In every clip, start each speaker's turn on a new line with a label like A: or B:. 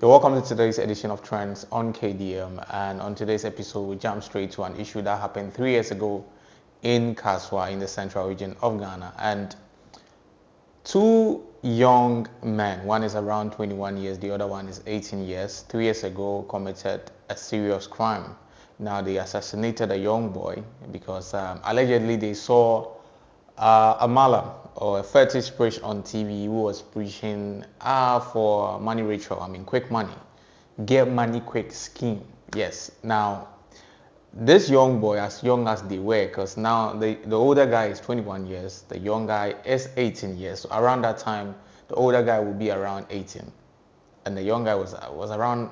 A: You're welcome to today's edition of Trends on KDM, and on today's episode we jump straight to an issue that happened 3 years ago in Kasoa in the central region of Ghana. And two young men, one is around 21 years, the other one is 18 years, 3 years ago committed a serious crime. Now they assassinated a young boy because allegedly they saw a malam or a fetish priest on TV who was preaching for money ritual, quick money, get money quick scheme. Yes. Now, this young boy, as young as they were, because now the older guy is 21 years, the young guy is 18 years. So around that time, the older guy will be around 18, and the young guy was around,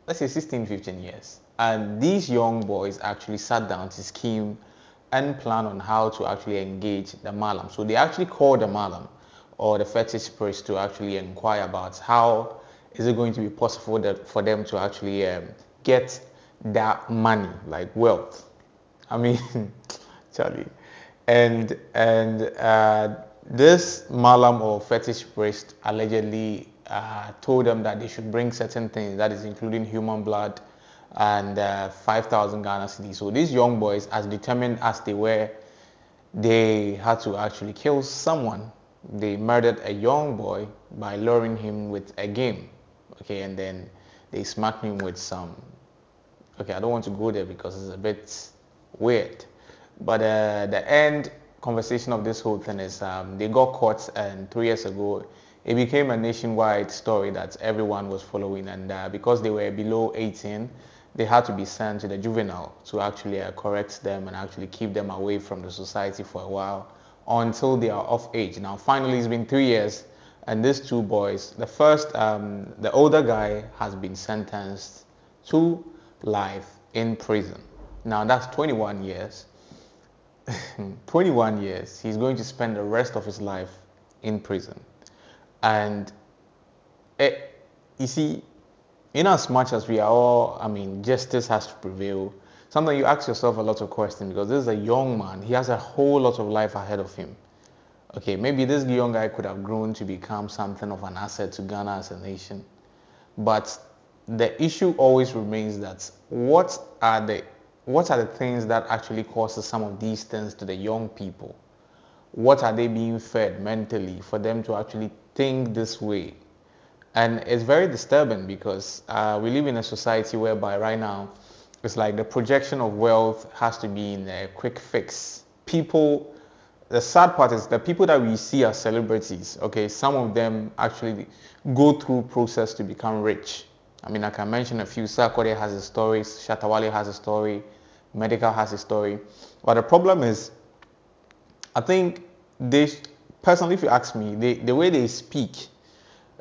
A: let's say, 16, 15 years. And these young boys actually sat down to scheme and plan on how to actually engage the malam. So they actually called the malam or the fetish priest to actually inquire about how is it going to be possible for them to actually get that money, like wealth. Charlie. And this malam or fetish priest allegedly told them that they should bring certain things, that is including human blood, and 5,000 Ghana cedis. So these young boys, as determined as they were, they had to actually kill someone. They murdered a young boy by luring him with a game. Okay, and then they smacked him with some. Okay, I don't want to go there because it's a bit weird. But the end conversation of this whole thing is they got caught, and 3 years ago it became a nationwide story that everyone was following. And because they were below 18, they had to be sent to the juvenile to actually correct them and actually keep them away from the society for a while until they are of age. Now, finally, it's been 3 years, and these two boys, the older guy has been sentenced to life in prison. Now, that's 21 years. 21 years. He's going to spend the rest of his life in prison. And you see, in as much as we are all, justice has to prevail, sometimes you ask yourself a lot of questions, because this is a young man. He has a whole lot of life ahead of him. Okay, maybe this young guy could have grown to become something of an asset to Ghana as a nation. But the issue always remains that what are the things that actually causes some of these things to the young people? What are they being fed mentally for them to actually think this way? And it's very disturbing because we live in a society whereby right now it's like the projection of wealth has to be in a quick fix. People, the sad part is the people that we see as celebrities, okay, some of them actually go through process to become rich. I can mention a few. Sarkodie has a story, Shatawale has a story, Medical has a story. But the problem is, I think personally, if you ask me, the way they speak,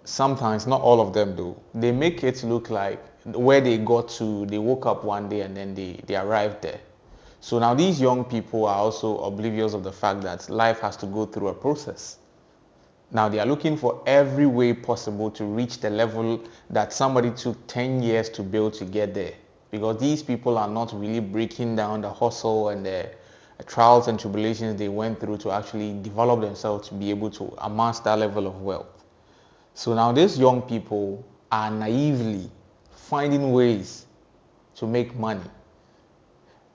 A: sometimes, not all of them do, they make it look like where they got to, they woke up one day and then they arrived there. So now these young people are also oblivious of the fact that life has to go through a process. Now they are looking for every way possible to reach the level that somebody took 10 years to build to get there. Because these people are not really breaking down the hustle and the trials and tribulations they went through to actually develop themselves to be able to amass that level of wealth. So now these young people are naively finding ways to make money.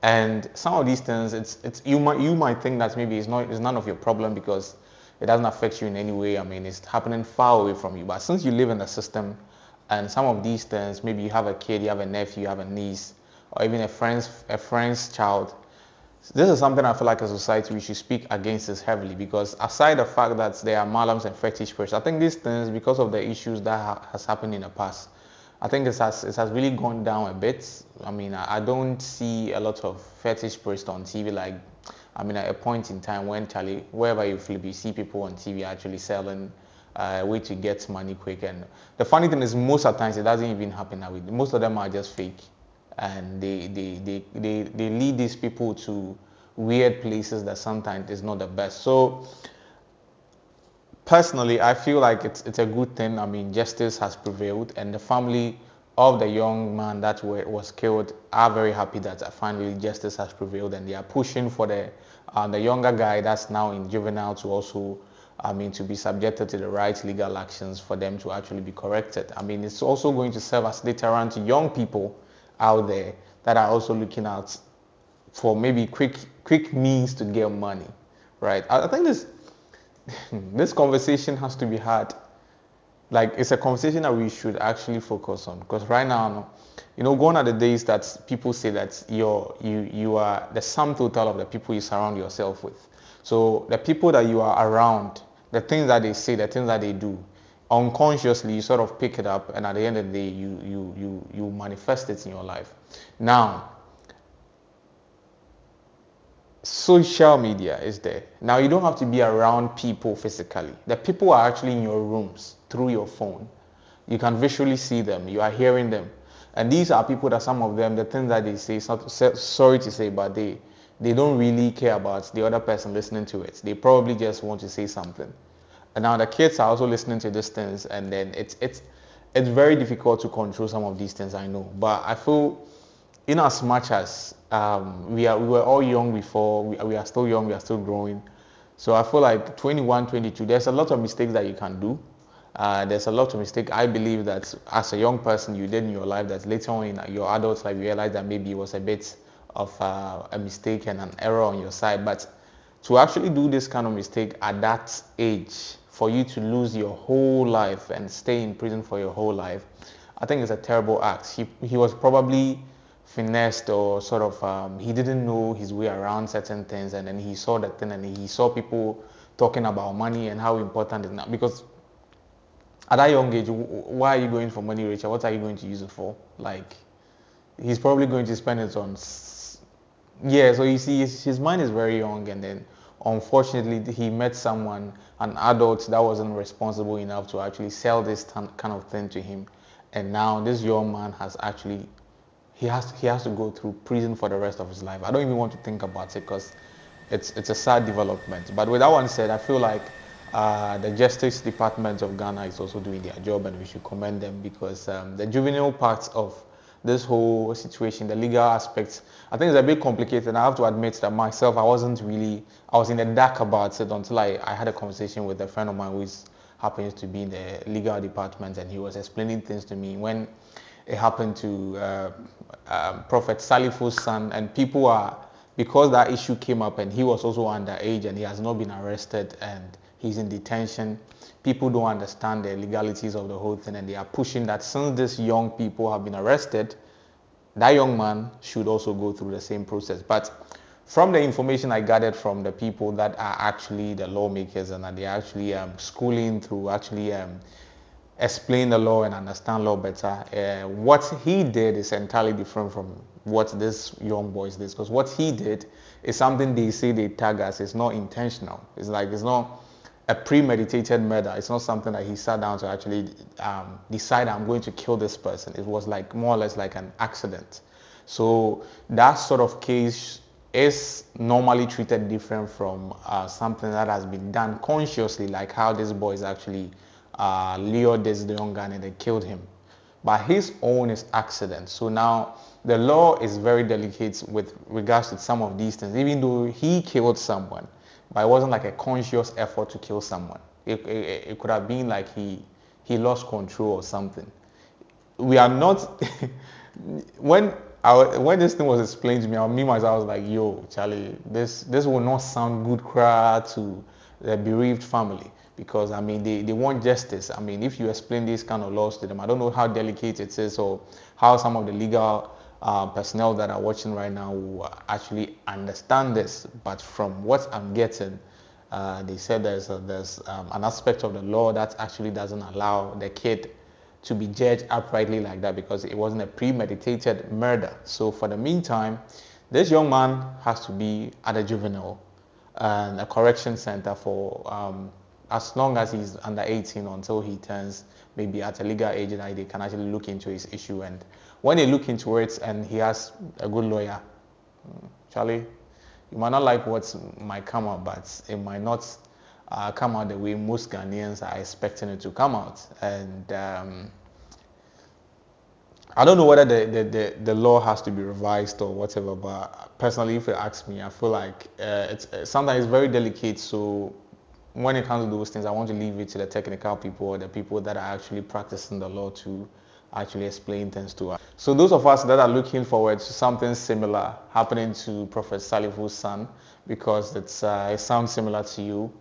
A: And some of these things, you might think that maybe it's none of your problem because it doesn't affect you in any way. It's happening far away from you. But since you live in the system, and some of these things, maybe you have a kid, you have a nephew, you have a niece, or even a friend's child. This is something I feel like as a society we should speak against this heavily, because aside the fact that there are malams and fetish priests, I think these things, because of the issues that has happened in the past, I think it has really gone down a bit. I don't see a lot of fetish priests on TV like, at a point in time when wherever you flip, you see people on TV actually selling a way to get money quick. And the funny thing is, most of the times it doesn't even happen that way. Most of them are just fake, and they lead these people to weird places that sometimes is not the best. So personally, I feel like it's a good thing. Justice has prevailed, and the family of the young man that was killed are very happy that finally justice has prevailed, and they are pushing for the younger guy that's now in juvenile to also to be subjected to the right legal actions for them to actually be corrected. It's also going to serve as deterrent to young people out there that are also looking out for maybe quick means to get money, right? I think this conversation has to be had. Like, it's a conversation that we should actually focus on, because right now, gone are the days that people say that you are the sum total of the people you surround yourself with. So the people that you are around, the things that they say, the things that they do, unconsciously you sort of pick it up, and at the end of the day you manifest it in your life. Now, social media is there. Now, you don't have to be around people physically. The people are actually in your rooms through your phone. You can visually see them. You are hearing them. And these are people that some of them, the things that they say, sorry to say, but they don't really care about the other person listening to it. They probably just want to say something. And now the kids are also listening to these things, and then it's very difficult to control some of these things, I know. But I feel, in as much as we were all young before, we are still young, we are still growing. So I feel like 21, 22, there's a lot of mistakes that you can do. There's a lot of mistakes I believe that as a young person you did in your life, that later on in your adult life you realize that maybe it was a bit of a mistake and an error on your side. But to actually do this kind of mistake at that age, for you to lose your whole life and stay in prison for your whole life, I think it's a terrible act. He was probably finessed, or sort of he didn't know his way around certain things, and then he saw that thing, and he saw people talking about money and how important it is now. Because at that young age, why are you going for money, Rachel? What are you going to use it for? Like, he's probably going to spend it on, yeah. So you see, his mind is very young, and then unfortunately he met someone, an adult, that wasn't responsible enough to actually sell this kind of thing to him, and now this young man has actually, he has to go through prison for the rest of his life. I don't even want to think about it, because it's a sad development. But with that one said, I feel like the Justice Department of Ghana is also doing their job, and we should commend them, because the juvenile parts of this whole situation, the legal aspects, I think it's a bit complicated. I have to admit that myself, I was in the dark about it until I had a conversation with a friend of mine who happens to be in the legal department, and he was explaining things to me when it happened to Prophet Salifu's son, and people are, because that issue came up and he was also underage and he has not been arrested and he's in detention, people don't understand the legalities of the whole thing, and they are pushing that since these young people have been arrested, that young man should also go through the same process. But from the information I gathered from the people that are actually the lawmakers, and that they are actually schooling through actually explain the law and understand law better, what he did is entirely different from what this young boys did. Because what he did is something they say they tag as, it's not intentional. It's not a premeditated murder. It's not something that he sat down to actually decide, I'm going to kill this person. It was like more or less like an accident. So that sort of case is normally treated different from something that has been done consciously, like how this boy is actually lured this young guy and they killed him. But his own is accident. So now the law is very delicate with regards to some of these things, even though he killed someone. But it wasn't like a conscious effort to kill someone. It could have been like he lost control or something. We are not. when this thing was explained to me, myself, I was like, yo, Charlie, this will not sound good to the bereaved family, because they want justice. If you explain these kind of laws to them, I don't know how delicate it is, or how some of the legal personnel that are watching right now will actually understand this. But from what I'm getting, they said there's an aspect of the law that actually doesn't allow the kid to be judged uprightly like that, because it wasn't a premeditated murder. So for the meantime, this young man has to be at a juvenile and a correction center for as long as he's under 18, until he turns maybe at a legal age that they can actually look into his issue. And when they look into it and he has a good lawyer, Charlie, you might not like what might come out, but it might not come out the way most Ghanaians are expecting it to come out. And I don't know whether the law has to be revised or whatever, but personally, if you ask me, I feel like it's sometimes very delicate. So when it comes to those things, I want to leave it to the technical people or the people that are actually practicing the law to actually explain things to us. So those of us that are looking forward to something similar happening to Prophet Salifu's son, because it sounds similar to you,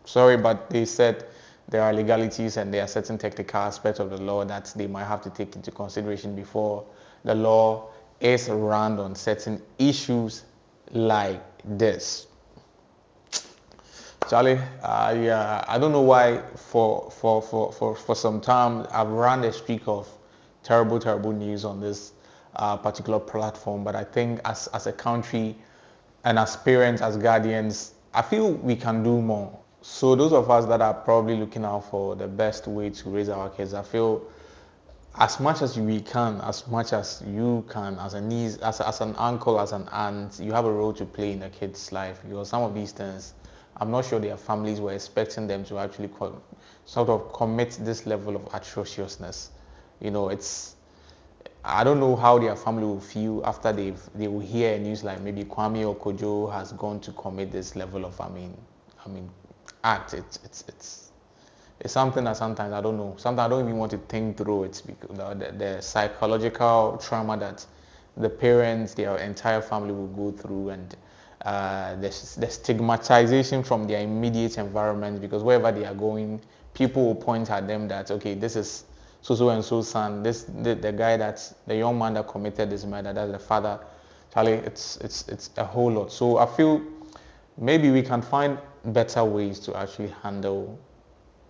A: sorry, but they said there are legalities and there are certain technical aspects of the law that they might have to take into consideration before the law is run on certain issues like this. Charlie, I don't know why for some time I've run a streak of terrible news on this particular platform, but I think as a country and as parents, as guardians, I feel we can do more. So those of us that are probably looking out for the best way to raise our kids, I feel as much as we can, as much as you can, as a niece, as an uncle, as an aunt, you have a role to play in the kid's life. Because some of these things, I'm not sure their families were expecting them to actually sort of commit this level of atrociousness. You know, I don't know how their family will feel after they will hear news like maybe Kwame or Kojo has gone to commit this level of act. It's something that sometimes I don't know. Sometimes I don't even want to think through it because the psychological trauma that the parents, their entire family will go through, and the stigmatization from their immediate environment, because wherever they are going, people will point at them that, okay, this is so and so son, the guy the young man that committed this murder, that's the father. Charlie, it's a whole lot. So I feel maybe we can find better ways to actually handle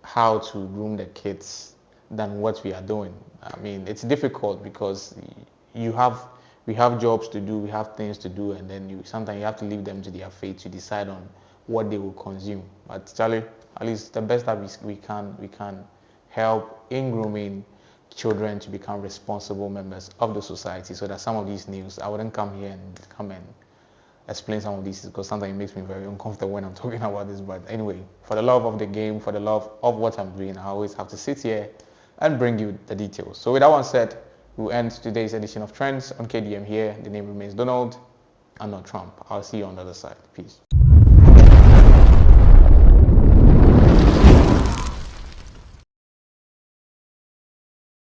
A: how to groom the kids than what we are doing. I mean, it's difficult because we have jobs to do, we have things to do, and then sometimes you have to leave them to their fate to decide on what they will consume. But Charlie, at least the best that we can help in grooming children to become responsible members of the society, so that some of these news, I wouldn't come here and explain some of these because sometimes it makes me very uncomfortable when I'm talking about this. But anyway, for the love of the game, for the love of what I'm doing, I always have to sit here and bring you the details. So with that one said, we'll end today's edition of Trends on KDM here. The name remains Donald and not Trump. I'll see you on the other side. Peace.